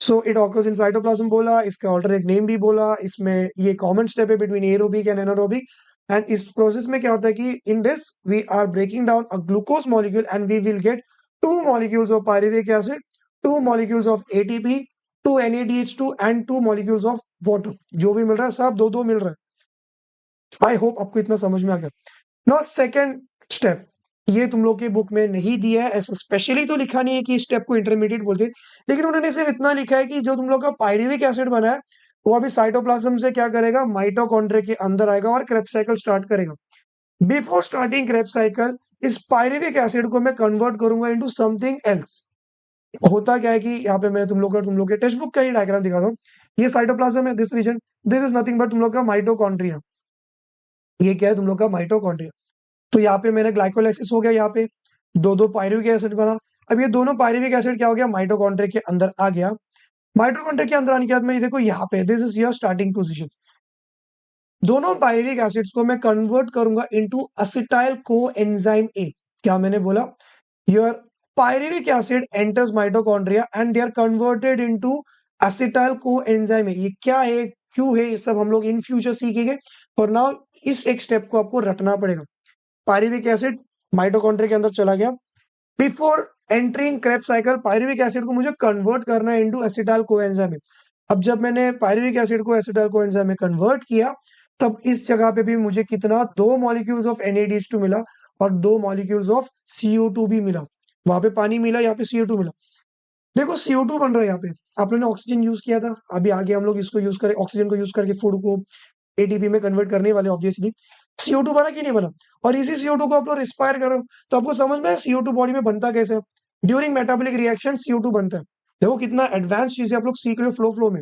So it occurs in cytoplasm बोला, इसका ऑल्टरनेट नेम भी बोला, इसमें ये कॉमन स्टेप है between aerobic and anaerobic. And इस प्रोसेस में क्या होता है कि in this we are breaking down a glucose molecule and we will get 2 molecules of pyruvic acid, 2 molecules of ATP, 2 NADH2 and 2 molecules of water. जो भी मिल रहा है सब 2-2 मिल रहा है। आई होप आपको इतना समझ में आ गया। नाउ सेकंड स्टेप, ये तुम लोग के बुक में नहीं दिया है, ऐसा स्पेशली तो लिखा नहीं है कि इस स्टेप को इंटरमीडिएट बोलते हैं, लेकिन उन्होंने सिर्फ इतना लिखा है कि जो तुम लोग का पायरुविक एसिड बना है वो अभी साइटोप्लाज्म से क्या करेगा, माइटोकॉन्ड्रिया के अंदर आएगा और क्रेब्स साइकिल स्टार्ट करेगा। बिफोर स्टार्टिंग क्रेब्स साइकिल इस पायरुविक एसिड को मैं कन्वर्ट करूंगा इनटू समथिंग एल्स। होता क्या है कि यहाँ पे मैं तुम लोग के टेक्स्ट बुक का ही डायग्राम दिखाता हूँ। ये साइटोप्लाज्म है, this region, this is nothing but तुम लोग का माइटोकॉन्ड्रिया। ये क्या है, तुम लोग का माइटोकॉन्ड्रिया। तो यहाँ पे मेरा ग्लाइकोलाइसिस हो गया, यहाँ पे 2-2 पायरुविक एसिड बना। अब ये दोनों पायरुविक एसिड क्या हो गया, माइटोकॉन्ड्रिया के अंदर आ गया। माइटोकॉन्ड्रिया के अंदर आने के बाद में ये देखो यहाँ पे this is your starting position. दोनों पायरुविक एसिड्स को मैं कन्वर्ट करूंगा इनटू असिटाइल कोएंजाइम ए। क्या मैंने बोला, your pyruvic acid enters mitochondria and they are converted into acetyl coenzyme A. ये क्या है, क्यों है, ये सब हम लोग इन फ्यूचर सीखेंगे। फॉर नाउ इस एक स्टेप को आपको रटना पड़ेगा। पायरुविक एसिड माइटोकॉन्ड्रिया के अंदर चला गया। Before entering Krebs cycle pyruvic acid को मुझे कन्वर्ट करना है इनटू एसिटाइल कोएंजाइम में। अब जब मैंने पायरुविक एसिड को एसिटाइल कोएंजाइम में कन्वर्ट किया, तब इस जगह पे भी मुझे कितना, 2 मॉलिक्यूल्स ऑफ NADH2 मिला और 2 मॉलिक्यूल्स ऑफ CO2 भी मिला। वहां पे पानी मिला, यहाँ पे CO2 मिला। देखो CO2 बन रहा है यहाँ पे, आप लोगों ने ऑक्सीजन यूज किया था, अभी आगे हम लोग इसको यूज करें, ऑक्सीजन को यूज करके फूड को ATP में कन्वर्ट करने वाले ऑब्वियसली। CO2 बना कि नहीं बना, और इसी CO2 को आप लोग रिस्पायर करो तो आपको समझ में है CO2 बॉडी में बनता कैसे है। ड्यूरिंग मेटाबॉलिक रिएक्शन CO2 बनता है। देखो कितना एडवांस चीज है, आप लोग सीख रहे हो फ्लो में।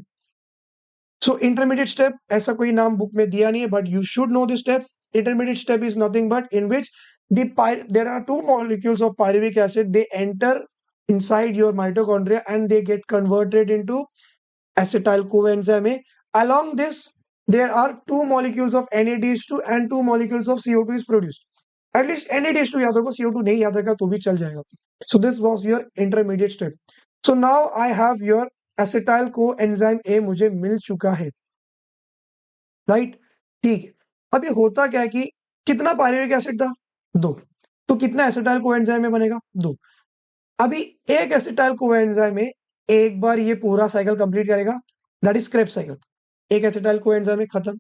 सो इंटरमीडिएट स्टेप ऐसा कोई नाम बुक में दिया नहीं है, but you should know this step. Intermediate step is nothing but in which there are 2 molecules of pyruvic acid, they enter inside your mitochondria and they get converted into acetyl coenzyme A. Along this, there are 2 molecules of NADH2 and 2 molecules of CO2 is produced. At least NADH2 याद रखो, CO2 नहीं याद रखा तो भी चल जाएगा। So this was your intermediate step. So now I have your acetyl coenzyme A मुझे मिल चुका है, राइट? ठीक है। अब ये होता क्या है कि कितना पायरुविक एसिड था, 2, तो कितना एसिटाइल कोएंजाइम में बनेगा, 2। अभी एक एसिटाइल कोएंजाइम में एक बार ये पूरा साइकिल कंप्लीट करेगा, दैट इज क्रेब्स साइकिल। एक एसिटाइल कोएंजाइम में खत्म।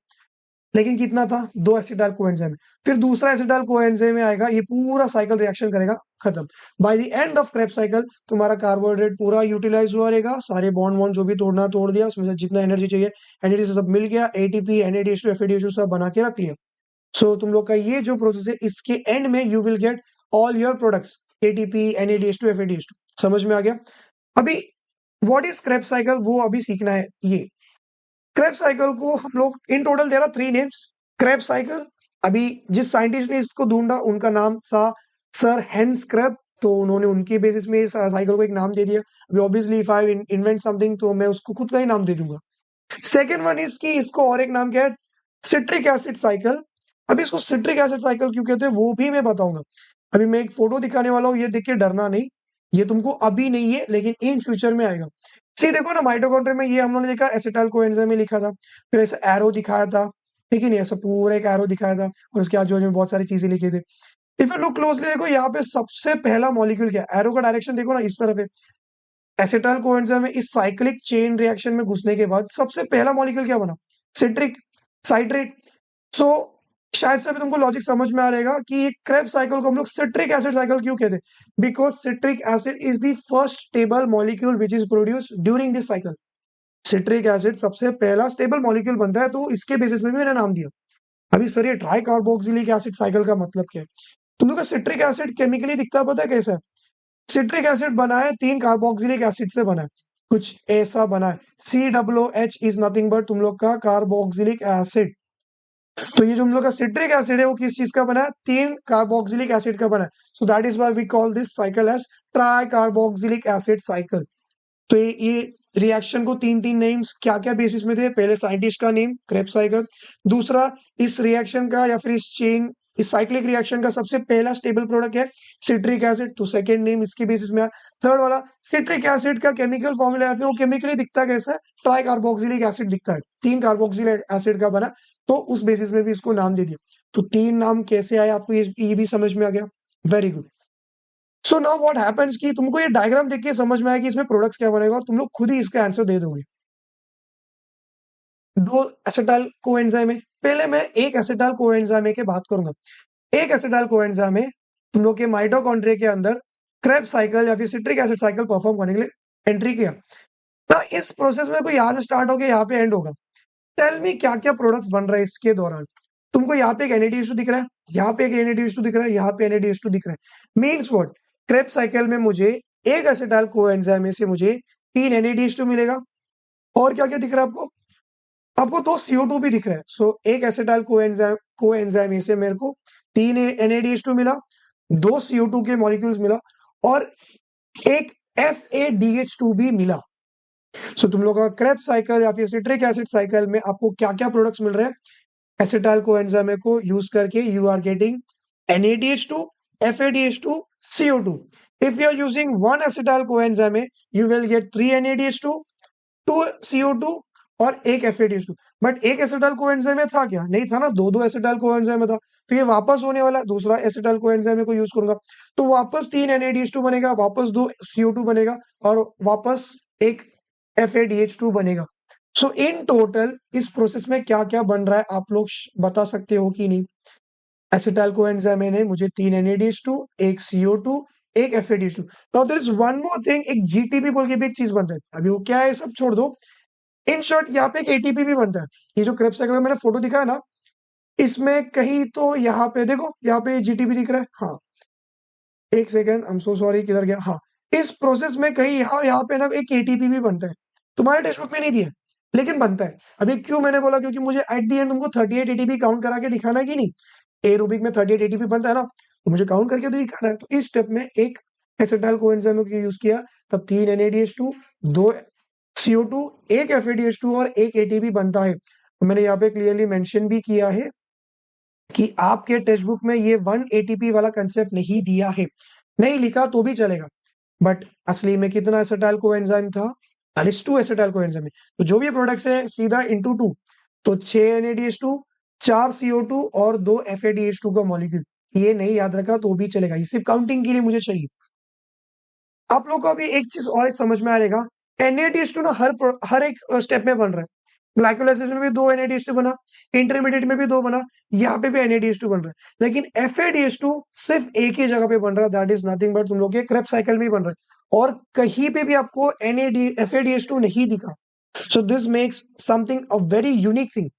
लेकिन कितना था, 2 एसिटाइल कोएंजाइम। फिर दूसरा एसिटाइल कोएंजाइम आएगा, ये पूरा साइकिल रिएक्शन करेगा, खत्म। Bye the end of Krebs cycle तुम्हारा कार्बोहाइड्रेट पूरा यूटिलाइज हुआ रहेगा, सारे बॉन्ड वॉन्ड जो भी तोड़ना तोड़ दिया, उसमें से जितना एनर्जी चाहिए एनर्जी से सब मिल गया, एटीपी एनएडीएच2 एफएडीएच2 सब बना के रख लिया। सो तुम लोग का ये जो प्रोसेस है, इसके एंड में you will get all your products, ATP NADH2 FADH2. समझ में आ गया? अभी व्हाट इज क्रेब्स साइकिल, वो अभी सीखना है। ये क्रेब्स साइकिल को हम लोग इन टोटल दे रहा 3 नेम्स। क्रेब्स साइकिल, अभी जिस साइंटिस्ट ने इसको ढूंढा उनका नाम था सर हेंस क्रेब, तो उन्होंने उनके बेसिस में इस साइकिल को एक नाम दे दिया। अभी obviously if I invent something तो मैं उसको खुद का ही नाम दे दूंगा। सेकेंड वन इसकी, इसको और एक नाम क्या है, सिट्रिक एसिड साइकिल। अभी इसको सिट्रिक एसिड साइकिल क्यों कहते हैं वो भी मैं बताऊंगा। अभी मैं एक फोटो दिखाने वाला हूँ, ये देख के डरना नहीं, ये तुमको अभी नहीं है लेकिन इन फ्यूचर में आएगा। सी देखो ना, माइटोकॉन्ड्रिया में ये हम लोगों ने देखा एसिटाइल कोएंजाइम में लिखा था, फिर ऐसा एरो दिखाया था, ठीक है नहीं, ऐसा पूरा एक एरो दिखाया था और उसके आजू बाजू में बहुत सारी चीजें लिखी थी। इफ यू लुक क्लोजली देखो यहाँ पे सबसे पहला मॉलिक्यूल क्या है, एरो का डायरेक्शन देखो ना इस तरफ है। एसिटाइल कोएंजाइम में इस साइक्लिक चेन रिएक्शन में घुसने के बाद सबसे पहला मॉलिक्यूल क्या बना, सिट्रिक साइट्रेट। सो शायद से अभी तुमको लॉजिक समझ में आ रहेगा कि ये क्रेब साइकिल को हम लोग सिट्रिक एसिड साइकिल क्यों कहते हैं, because citric acid is the first stable molecule which is produced during this cycle. Citric acid सबसे पहला स्टेबल मॉलिक्यूल बनता है, तो इसके बेसिस में भी मैंने नाम दिया। अभी सर ये ट्राई कार्बोक्सिलिक एसिड साइकिल का मतलब क्या है, तुम लोग का सिट्रिक एसिड केमिकली दिखता है, पता है कैसा है? सिट्रिक एसिड बना है 3 कार्बोक्सिलिक एसिड से बना है, कुछ ऐसा बना है। COOH इज नथिंग बट तुम लोग का कार्बोक्सिलिक एसिड। तो ये जो हम लोग का सिट्रिक एसिड है वो किस चीज का बना है, 3 कार्बोक्सिलिक एसिड का बना है। So that is why we call this cycle as tricarboxylic acid cycle. तो ये रिएक्शन को 3 नेम्स क्या क्या बेसिस में थे, पहले साइंटिस्ट का नेम क्रेब्स साइकिल, दूसरा इस रिएक्शन का या फिर इस चेन इस साइक्लिक रिएक्शन का सबसे पहला स्टेबल प्रोडक्ट है सिट्रिक एसिड, तो सेकंड नेम इसके बेसिस में आया। थर्ड वाला सिट्रिक एसिड का केमिकल फॉर्मूला है, फिर वो केमिकली दिखता कैसा है, ट्राई कार्बोक्सिलिक एसिड दिखता है, 3 कार्बोक्सिलिक एसिड का बना, तो उस बेसिस में भी इसको नाम दे दिया। तो 3 नाम कैसे आए आपको ये भी समझ में आ गया, very good. So now what happens कि तुमको ये डायग्राम देख के समझ में आया कि इसमें प्रोडक्ट्स क्या बनेगा और तुम लोग खुद ही इसका आंसर दे दोगे। 2 एसिटाइल कोएंजाइम है, पहले मैं एक एसिटाइल कोएंजाइम की बात करूंगा। एक एसिटाइल कोएंजाइम है तुम लोग के माइटोकॉन्ड्रिया के अंदर क्रेब्स साइकिल या फिर सिट्रिक एसिड साइकिल परफॉर्म करने के लिए एंट्री किया। तो इस प्रोसेस में कोई यहाँ से स्टार्ट होकर यहाँ पे एंड होगा। टेल मी क्या क्या प्रोडक्ट्स बन रहे हैं इसके दौरान। तुमको यहाँ पे एक NADH2 दिख रहा है, यहाँ पे एक NADH2 दिख रहा है, यहाँ पे NADH2 दिख रहा है, मीन्स व्हाट, क्रेब्स साइकिल में मुझे एक एसिटाइल कोएंजाइम में से मुझे 3 NADH2 मिलेगा। और क्या क्या दिख रहा है आपको, आपको 2 CO2 भी दिख रहा है। सो एक एसिटाइल कोएंजाइम में से मेरे को 3 NADH2 मिला, 2 CO2 के मॉलिक्यूल्स मिला और एक FADH2 भी मिला। सो तुम लोग का क्रेब्स साइकिल या फिर सिट्रिक एसिड साइकिल में आपको क्या क्या प्रोडक्ट्स मिल रहे हैं, एसिटाइल कोएंजाइम को यूज करके you are getting NADH2, FADH2, CO2। If you are using one acetyl coenzyme, you will get 3 NADH2, 2 CO2 और एक FADH2। बट एक एसिटाइल कोएंजाइम में था क्या, नहीं था ना, दो एसिटाइल कोएंजाइम में था। तो ये वापस होने वाला दूसरा एसिटाइल कोएंजाइम को यूज करूंगा, तो वापस 3 NADH2 बनेगा, वापस 2 CO2 बनेगा और वापस एक FADH2 बनेगा। सो इन टोटल इस प्रोसेस में क्या क्या बन रहा है आप लोग बता सकते हो कि नहीं। एसिटाइल कोएंजाइम ने मुझे 3 NADH2, एक CO2, एक FADH2। Now there is one more thing, एक GTP बोल के भी एक चीज बनता है। अभी वो क्या है सब छोड़ दो, इन शॉर्ट यहाँ पे एक ATP भी बनता है। ये जो क्रेब्स साइकिल का मैंने फोटो दिखाया ना, इसमें कहीं तो यहाँ पे देखो, यहाँ पे GTP दिख रहा है, हाँ एक second, I am so sorry, किधर गया, हाँ इस प्रोसेस में कहीं यहाँ पे ना एक ATP भी बनता है। तुम्हारे टेक्स्ट बुक में नहीं दिया लेकिन बनता है। अभी क्यों मैंने बोला, क्योंकि मुझे एट दी एंड तुमको 38 ATP काउंट करा के दिखाना है कि नहीं। एरोबिक में 38 ATP बनता है ना, तो मुझे काउंट करके तो दिखाना है। तो इस स्टेप में एक एसिटाइल कोएंजाइम को यूज किया, तब 3 NADH2, 2 CO2, एक FADH2 और एक ATP बनता है। तो मैंने यहाँ पे क्लियरली मेंशन भी किया है कि आपके टेक्स्ट बुक में ये 1 ATP वाला कंसेप्ट नहीं दिया है, नहीं लिखा तो भी चलेगा। बट असली में कितना एसिटाइल कोएंजाइम था, 2 एसिटाइल कोएंजाइम है। तो जो भी प्रोडक्ट्स है सीधा इंटू 2, तो 6 NADH2, 4 CO2 और 2 FADH2 का मॉलिक्यूल। ये नहीं याद रखा तो भी चलेगा, ये सिर्फ काउंटिंग के लिए मुझे चाहिए। आप लोग को अभी एक चीज और समझ में आएगा, NADH2 ना हर एक स्टेप में बन रहा है। ग्लाइकोलाइसिस में भी 2 NADH2 बना, इंटरमीडिएट में भी 2 बना, यहाँ पे भी NADH2 बन रहा है, लेकिन FADH2 सिर्फ एक ही जगह पे बन रहा है, दैट इज नथिंग बट तुम लोग के क्रेब्स साइकिल में ही बन रहा है, और कहीं पे भी आपको FADH2 नहीं दिखा। So this makes something a very unique thing.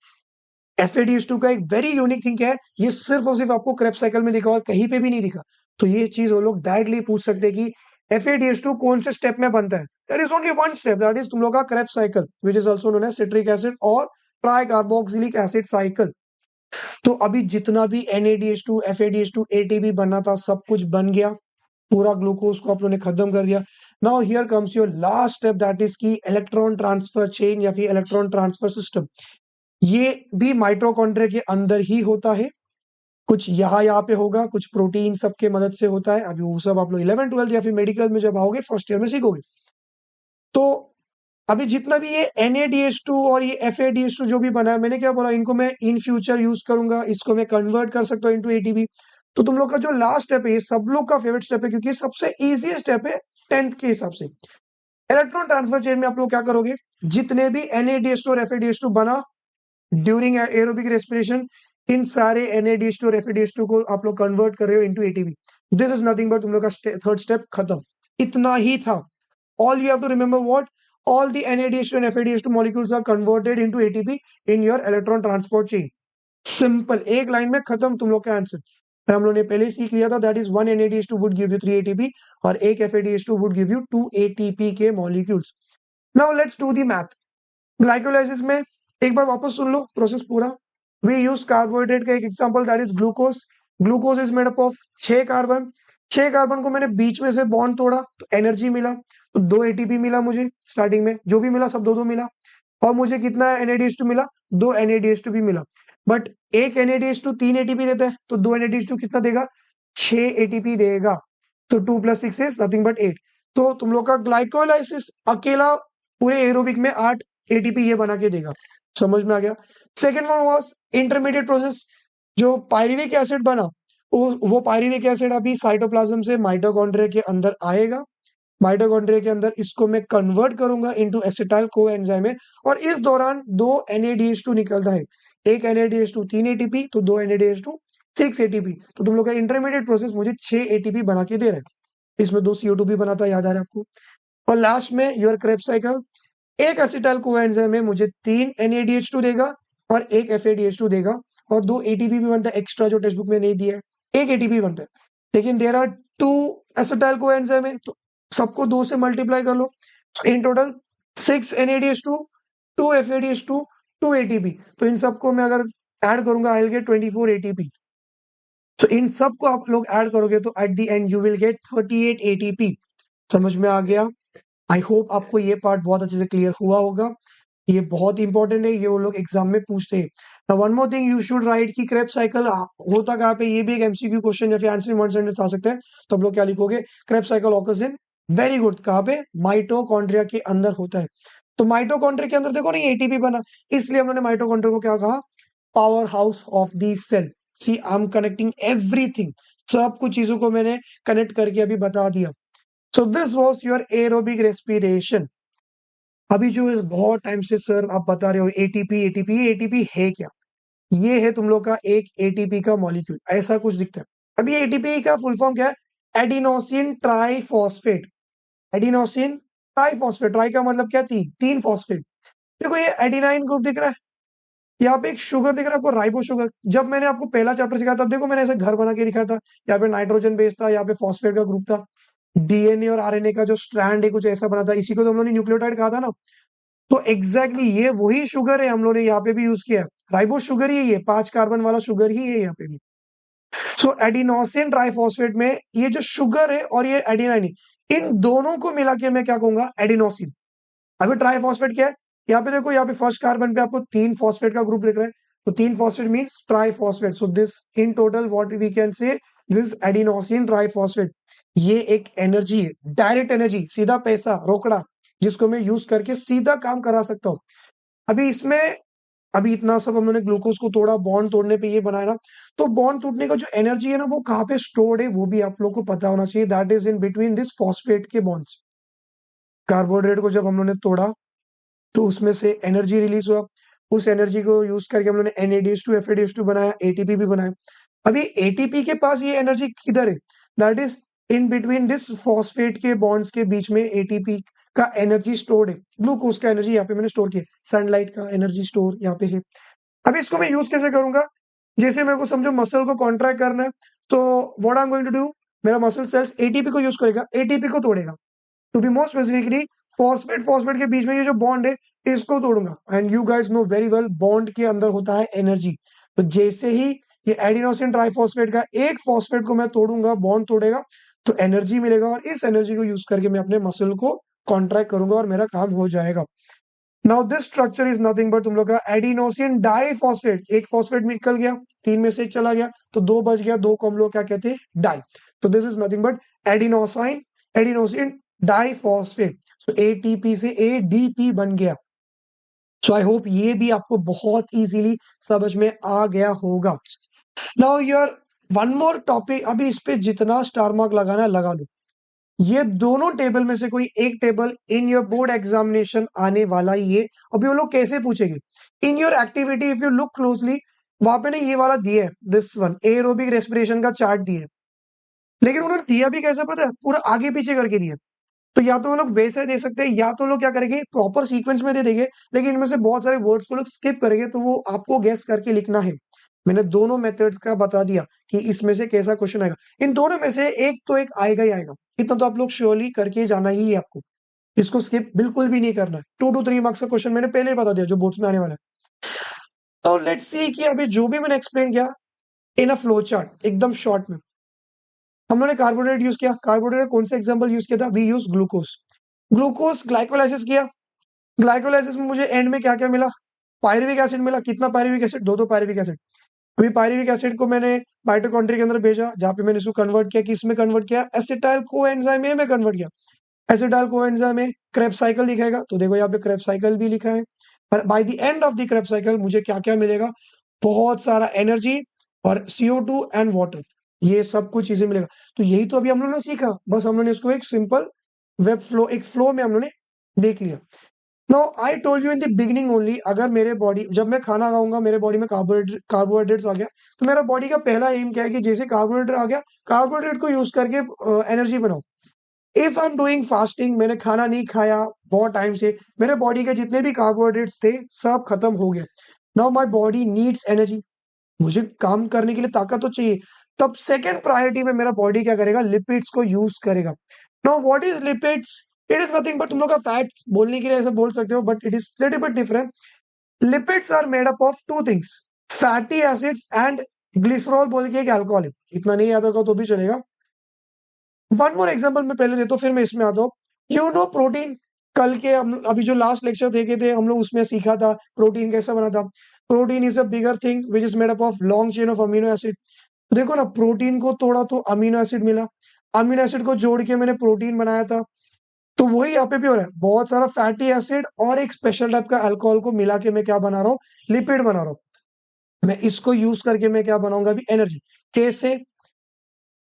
FADH2 का एक वेरी यूनिक थिंग क्या है, ये सिर्फ और सिर्फ आपको क्रेब्स साइकिल में दिखा और कहीं पे भी नहीं दिखा। तो ये चीज वो लोग डायरेक्टली पूछ सकते हैं कि FADH2 कौन से स्टेप में बनता है। There is only one step, that is तुम लोग का Krebs cycle, which is also known as citric acid और ट्राई कार्बोक्सिलिक एसिड साइकिल। तो अभी जितना भी NADH2 FADH2 ATP बनना था सब कुछ बन गया, पूरा ग्लूकोज को आप लोगों ने खत्म कर दिया। Now here comes your last step, that is की इलेक्ट्रॉन ट्रांसफर चेन या फिर इलेक्ट्रॉन ट्रांसफर सिस्टम। ये भी माइटोकॉन्ड्रिया के अंदर ही होता है, कुछ यहाँ पे होगा, कुछ प्रोटीन सबके मदद से होता है। अभी वो सब आप लोग 11 12 या फिर मेडिकल में जब आओगे फर्स्ट ईयर में सीखोगे। तो अभी जितना भी ये NADH2 और ये FADH2 जो भी बना है, मैंने क्या बोला, इनको मैं इन फ्यूचर यूज करूंगा, इसको मैं कन्वर्ट कर सकता हूँ इनटू ATP। तो तुम लोग का जो लास्ट स्टेप है ये सब लोग का फेवरेट स्टेप है, क्योंकि ये सबसे इजी स्टेप है 10th के हिसाब से। इलेक्ट्रॉन ट्रांसफर चेन में आप लोग क्या करोगे, जितने भी NADH2 और FADH2 बना ड्यूरिंग एरोबिक रेस्पिरेशन, इन सारे NADH2 और FADH2 को आप लोग कन्वर्ट कर रहे हो into ATP। This is nothing but तुम लोग का थर्ड स्टेप खत्म। इतना ही था। All you have to remember what? All the NADH2 and FADH2 molecules are converted into ATP in your electron transport chain. Simple, एक लाइन में खत्म तुम लोग का आंसर। और हम लोग ने पहले ही सीख लिया था, that is 1 NADH2 would give you 3 ATP और एक FADH2 would give you 2 ATP के molecules. Now let's do the math. Glycolysis में एक बार वापस सुन लो प्रोसेस पूरा। वी यूज कार्बोहाइड्रेट का एक example, that is glucose. Glucose is made up of 6 carbon. 6 carbon को मैंने बीच में से बॉन्ड तोड़ा तो एनर्जी मिला, तो 2 ATP मिला मुझे। स्टार्टिंग में जो भी मिला सब दो दो मिला, और मुझे कितना NADH2 मिला, 2 NADH2 भी मिला। बट एक NADH2 3 ATP देता है, तो 2 NADH2 कितना देगा, 6 ATP देगा। तो 2 + 6 इज नथिंग बट 8। तो तुम लोग का ग्लाइकोलाइसिस अकेला पूरे एरोबिक में 8 ATP ये बना के देगा। समझ में आ गया। Second one was intermediate process, जो पायरुविक एसिड बना, वो पायरुविक एसिड अभी साइटोप्लाज्म से माइटोकॉन्ड्रिया के अंदर आएगा। माइटोकॉन्ड्रिया के अंदर इसको मैं कन्वर्ट करूंगा इनटू एसिटाइल कोएंजाइम में, और इस दौरान 2 NADH2 निकलता है। एक NADH2 3 ATP, तो 2 NADH2 6 ATP। तो तुम लोग का इंटरमीडिएट प्रोसेस मुझे 6 ATP बना के दे रहा है। इसमें 2 CO2 भी बनाता है, याद आ रहा है आपको। और लास्ट में योर क्रेब्स साइकिल, एक एसिटाइल कोएंजाइम में मुझे 3 NADH2 देगा और एक FADH2 देगा, और 2 ATP भी बनता है एक्स्ट्रा, जो टेक्स्ट बुक में नहीं दिया है। एक ATP बनता है, लेकिन देर आर 2 एसिटाइल कोएंजाइम है, तो सबको 2 से मल्टीप्लाई कर लो। In total 6 NADH2, 2 FADH2, 2 ATP। तो इन सबको मैं अगर ऐड करूंगा आई विल गेट 24 ATP। तो इन सबको आप लोग ऐड करोगे तो eight the and you will gate 38 ATP। समझ में आ गया। आई होप आपको ये पार्ट बहुत अच्छे से क्लियर हुआ होगा। ये बहुत इंपॉर्टेंट है, ये वो लोग एग्जाम में पूछते हैं। Now one more thing you should write कि क्रेब्स साइकिल होता कहाँ पे, ये भी एक MCQ क्वेश्चन या फिर आंसर इन 1 सेंटेंस आ सकता है। तो आप लोग क्या लिखोगे, Krebs cycle occurs in, very good, कहाँ पे, माइटोकॉन्ड्रिया के अंदर होता है। तो माइटोकॉन्ड्रिया के अंदर देखो ना ATP बना, इसलिए हमने माइटोकॉन्ड्रिया को क्या कहा, power house of the cell. See I am connecting everything, सब कुछ चीजों को मैंने कनेक्ट करके अभी बता दिया। So this was your aerobic respiration. अभी जो इस बहुत टाइम से सर आप बता रहे हो ATP ATP, ये ATP है क्या, ये है तुम लोग का एक ATP का मॉलिक्यूल, ऐसा कुछ दिखता है। अभी ATP का फुल फॉर्म क्या है, adenosine triphosphate. Adenosine triphosphate, try का मतलब क्या, तीन, तीन फॉस्फेट। देखो ये एडिनाइन ग्रुप दिख रहा है, यहाँ पे एक शुगर दिख रहा है आपको, राइबो शुगर। जब मैंने आपको पहला चैप्टर सिखाया तब देखो मैंने ऐसे घर बना के दिखाया था, यहाँ पे नाइट्रोजन बेस था, यहाँ पे फॉस्फेट का ग्रुप था। DNA और RNA का जो स्ट्रैंड है कुछ ऐसा बना था, इसी को तो हम लोगों ने न्यूक्लियोटाइड कहा था ना। तो एग्जैक्टली ये वही शुगर है, हम लोगों ने यहाँ पे भी यूज किया है। राइबो शुगर ही है ये, 5 कार्बन वाला शुगर ही है यहाँ पे भी। सो एडिनोसिन ट्राइफॉस्फेट में ये जो शुगर है और ये एडिनाइन, इन दोनों को मिला के मैं क्या कहूंगा, एडिनोसिन। अभी ट्राइफॉस्फेट क्या है, यहाँ पे देखो, यहाँ पे फर्स्ट कार्बन पे आपको 3 फॉस्फेट का ग्रुप दिख रहा है, तो 3 phosphate means triphosphate. So this in total what we can say, this adenosine triphosphate. ये एक एनर्जी है, डायरेक्ट एनर्जी, सीधा पैसा, रोकड़ा, जिसको मैं यूज करके सीधा काम करा सकता हूँ। अभी इसमें, अभी इतना सब हम लोगों ने ग्लूकोज को तोड़ा, बॉन्ड तोड़ने पे ये बनाया ना, तो बॉन्ड टूटने का जो एनर्जी है ना, वो कहाँ पे स्टोर्ड है वो भी आप लोग को पता होना चाहिए। That is in between this phosphate के बॉन्ड्स। कार्बोहाइड्रेट को जब हम लोगों ने तोड़ा तो उसमें से एनर्जी रिलीज हुआ। उस एनर्जी को यूज करके हम लोगों ने NADH2 FADH2 बनाया, एटीपी भी बनाया। अभी एटीपी के पास ये एनर्जी किधर है? That is in between this phosphate के बॉन्ड्स के बीच में एटीपी का एनर्जी स्टोर्ड है। ग्लूकोज का एनर्जी यहाँ पे मैंने स्टोर किया, सनलाइट का एनर्जी स्टोर यहाँ पे है। अब इसको मैं यूज कैसे करूंगा? जैसे मेरे को समझो मसल को कॉन्ट्रैक्ट करना है, तो what I am going to do, मेरा मसल सेल्स एटीपी को यूज करेगा, एटीपी को तोड़ेगा। To be more specifically, phosphate phosphate के बीच में ये जो बॉन्ड है, इसको तोड़ूंगा। And you guys know very well, bond के अंदर होता है एनर्जी। तो जैसे ही ये एडिनोसिन ट्राइफॉस्फेट का एक फॉस्फेट को मैं तोड़ूंगा, बॉन्ड तोड़ेगा, तो एनर्जी मिलेगा, और इस एनर्जी को यूज करके मैं अपने मसल को कॉन्ट्रैक्ट करूंगा और मेरा काम हो जाएगा। Now this structure is nothing but तुम लोग का एडिनोसिन डाइफॉस्फेट। एक फॉस्फेट निकल गया, तीन में से एक चला गया, तो दो बच गया, दो को हम लोग क्या कहते हैं? डाई। तो this is nothing but adenosine diphosphate. So ATP से एडीपी बन गया। सो आई होप ये भी आपको बहुत इजीली समझ में आ गया होगा। Now your one more topic, अभी इस पे जितना स्टार मार्क लगाना है लगा लो। ये दोनों टेबल में से कोई एक table in your board examination आने वाला ही है। अभी वो लोग कैसे पूछेंगे? In your activity if you look closely, वहां पे ना ये वाला दिया है, दिस वन एरोबिक रेस्पिरेशन का चार्ट दिया है। लेकिन उन्होंने दिया भी कैसे पता है? पूरा आगे पीछे करके दिया। तो या तो वो लोग वैसे दे सकते हैं, या तो लोग क्या करेंगे, प्रॉपर सीक्वेंस में दे देंगे, लेकिन इनमें से बहुत सारे वर्ड्स को लोग स्किप करेंगे, तो वो आपको गेस करके लिखना है। मैंने दोनों मेथड्स का बता दिया कि इसमें से कैसा क्वेश्चन आएगा। इन दोनों में से एक तो एक आएगा ही आएगा, इतना तो आप लोग श्योरली करके जाना ही है आपको। इसको स्किप बिल्कुल भी नहीं करना है। 2 to 3 मार्क्स का क्वेश्चन मैंने पहले ही बता दिया जो बोर्ड्स में आने वाला है। तो लेट्स सी कि अभी जो भी मैंने एक्सप्लेन किया इन अ फ्लो चार्ट, एकदम शॉर्ट में। हम लोगों ने कार्बोहाइड्रेट यूज किया। कार्बोहाइड्रेट कौन सा एग्जाम्पल यूज किया था? We use glucose. Glucose glycolysis किया। ग्लाइकोलाइसिस में मुझे एंड में क्या क्या मिला? पायरुविक एसिड मिला। कितना पायरुविक एसिड? दो पायरुविक एसिड। अभी पायरुविक एसिड को मैंने माइटोकॉन्ड्रिया के अंदर भेजा, जहां पे मैंने इसको कन्वर्ट किया, किसमें कन्वर्ट किया? एसिटाइल कोएंजाइम ए में कन्वर्ट किया। Acetyl coenzyme A Krebs cycle दिखाएगा, तो देखो यहाँ पे क्रेब्स साइकिल भी लिखा है। और bye the end of the Krebs cycle मुझे क्या क्या मिलेगा? बहुत सारा एनर्जी और CO2 एंड वाटर, ये सब कुछ चीजें मिलेगा। तो यही तो अभी हम लोगों ने सीखा, बस हम लोगों ने इसको एक सिंपल वेब फ्लो, एक फ्लो में हम लोगों ने देख लिया। No I told you in the beginning only, अगर मेरे बॉडी, जब मैं खाना खाऊंगा, मेरे बॉडी में कार्बोहाइड्रेट्स आ गया, तो मेरा बॉडी का पहला एम क्या है कि जैसे कार्बोहाइड्रेट आ गया, कार्बोहाइड्रेट को यूज करके एनर्जी बनाओ। If I am doing fasting, मैंने खाना नहीं खाया बहुत टाइम से, मेरे बॉडी के जितने भी कार्बोहाइड्रेट्स थे सब खत्म हो गए। Now my body needs energy, मुझे काम करने के लिए ताकत तो चाहिए। तब सेकंड प्रायोरिटी में मेरा बॉडी क्या करेगा? लिपिड्स को यूज करेगा। Now what is lipids? It is nothing but, तुम लोग का फैट्स बोलने के लिए ऐसे बोल सकते हो, but it is little bit different. Lipids are made up of two things, fatty acids and glycerol बोल के एक अल्कोहल है। इतना नहीं याद होगा तो भी चलेगा। वन मोर एग्जांपल मैं पहले देता हूँ, फिर मैं इसमें आता हूँ। यू नो प्रोटीन, कल के हम अभी जो लास्ट लेक्चर देखे थे हम लोग, उसमें सीखा था प्रोटीन कैसा बना था। Protein is a bigger thing which is made up of long chain of amino acid. देखो ना, प्रोटीन को तोड़ा तो अमीनो एसिड मिला, अमीनो एसिड को जोड़ के मैंने प्रोटीन बनाया था। तो वही यहाँ पे भी हो रहा है, बहुत सारा फैटी एसिड और एक स्पेशल टाइप का अल्कोहल को मिला के मैं क्या बना रहा हूँ? लिपिड बना रहा हूँ। मैं इसको यूज करके मैं क्या बनाऊंगा अभी? एनर्जी। कैसे?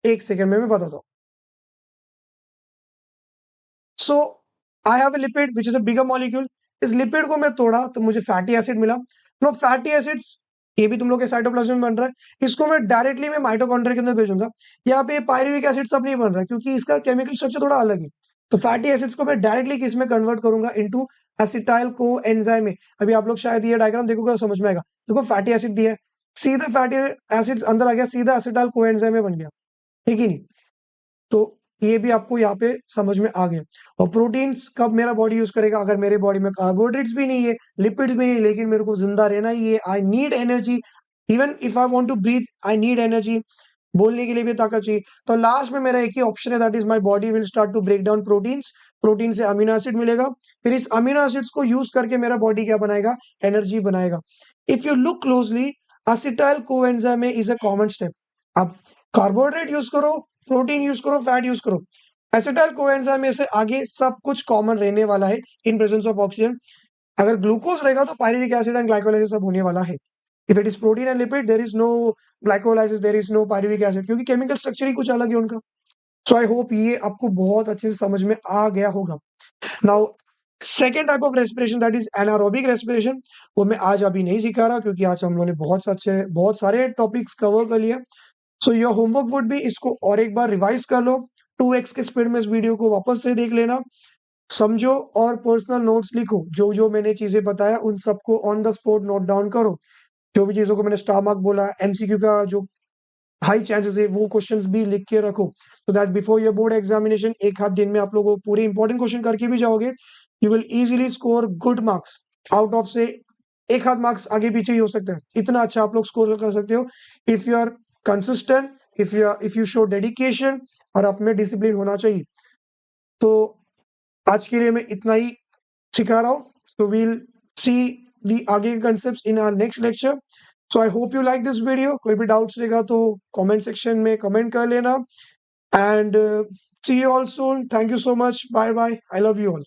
एक सेकंड में मैं बताता हूँ। So I have a lipid which is a bigger molecule. इस लिपिड को मैं तोड़ा तो मुझे फैटी एसिड मिला। नो फैटी एसिड्स, ये भी तुम लोग के साइटोप्लाज्म में बन रहा है, इसको मैं डायरेक्टली मैं माइटोकॉन्ड्रिया के अंदर भेजूंगा। यहाँ पे पायरुविक एसिड सब नहीं बन रहा है, क्योंकि इसका केमिकल स्ट्रक्चर थोड़ा अलग है। तो फैटी एसिड्स को मैं डायरेक्टली किस में कन्वर्ट करूंगा? इनटू एसिटाइल को एंजाइम में। अभी आप लोग शायद ये डायग्राम देखोगे तो समझ में आएगा। देखो फैटी एसिड दिया है, सीधा फैटी एसिड्स अंदर आ गया, सीधा एसिटाइल को एंजाइम में बन गया, ठीक ही नहीं? तो ये भी आपको यहाँ पे समझ में आ गया। और प्रोटीन्स कब मेरा बॉडी यूज करेगा? अगर मेरे बॉडी में कार्बोहाइड्रेट्स भी नहीं है, लिपिड्स भी नहीं, लेकिन मेरे को जिंदा रहना ही है, I need energy. Even if I want to breathe, I need energy. बोलने के लिए भी ताकत चाहिए। तो लास्ट में मेरा एक ही ऑप्शन है, that is my body will start to break down proteins. Protein से अमीनो एसिड मिलेगा, फिर इस अमीनो एसिड्स को यूज करके मेरा बॉडी क्या बनाएगा? एनर्जी बनाएगा। If you look closely, acetyl coenzyme is a common step. अब कार्बोहाइड्रेट यूज करो, प्रोटीन यूज करो, फैट यूज करो, एसिटाइल कोएंजाइम में से आगे सब कुछ कॉमन रहने वाला है इन प्रेजेंस ऑफ ऑक्सीजन। अगर ग्लूकोज रहेगा तो पायरुविक एसिड एंड ग्लाइकोलाइसिस सब होने वाला है। If it is protein and lipid, there is no glycolysis, there is no pyruvic acid, क्योंकि केमिकल स्ट्रक्चर ही कुछ अलग है उनका। सो आई होप ये आपको बहुत अच्छे से समझ में आ गया होगा। Now second type of respiration that is anaerobic respiration, वो मैं आज अभी नहीं सिखा रहा क्योंकि आज हम लोगों ने बहुत सारे टॉपिक्स कवर कर लिए। So your homework would be, इसको और एक बार रिवाइज कर लो, 2x के स्पीड में इस वीडियो को वापस से देख लेना, समझो और पर्सनल नोट्स लिखो। जो जो मैंने चीजें बताया उन सबको on the spot note down करो। जो भी चीजों को मैंने स्टार मार्क बोला, एमसीक्यू का जो हाई चांसेस है वो क्वेश्चंस भी लिख के रखो, so that before your board examination एक हाथ दिन में आप लोगों को पूरे इंपॉर्टेंट क्वेश्चन करके भी जाओगे, you will easily score good marks. Out of से एक हाथ मार्क्स आगे पीछे ही हो सकता है, इतना अच्छा आप लोग स्कोर कर सकते हो if you are consistent, if you show dedication, और आप में डिसिप्लिन होना चाहिए। तो आज के लिए मैं इतना ही सिखा रहा हूँ। सो वील सी दी आगे के concept in our next lecture. So I hope you like this video. कोई भी डाउट्स रहेगा तो कमेंट सेक्शन में कमेंट कर लेना, and see you all soon. Thank you so much, bye bye, I love you all.